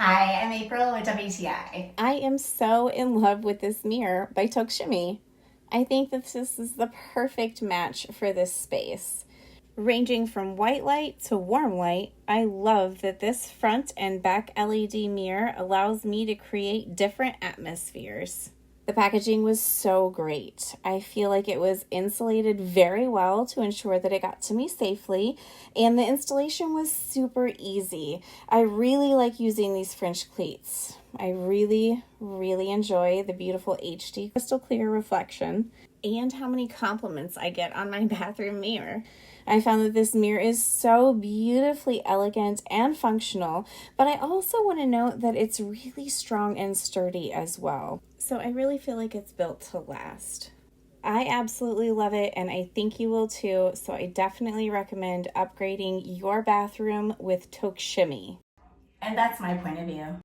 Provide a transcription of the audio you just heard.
Hi, I'm April with WTI. I am so in love with this mirror by TokeShimi. I think that this is the perfect match for this space. Ranging from white light to warm light, I love that this front and back LED mirror allows me to create different atmospheres. The packaging was so great. I feel like it was insulated very well to ensure that it got to me safely, and the installation was super easy. I really like using these French cleats. I really enjoy the beautiful HD crystal clear reflection and how many compliments I get on my bathroom mirror. I found that this mirror is so beautifully elegant and functional, but I also want to note that it's really strong and sturdy as well. So I really feel like it's built to last. I absolutely love it, and I think you will too, so I definitely recommend upgrading your bathroom with TokeShimi. And that's my point of view.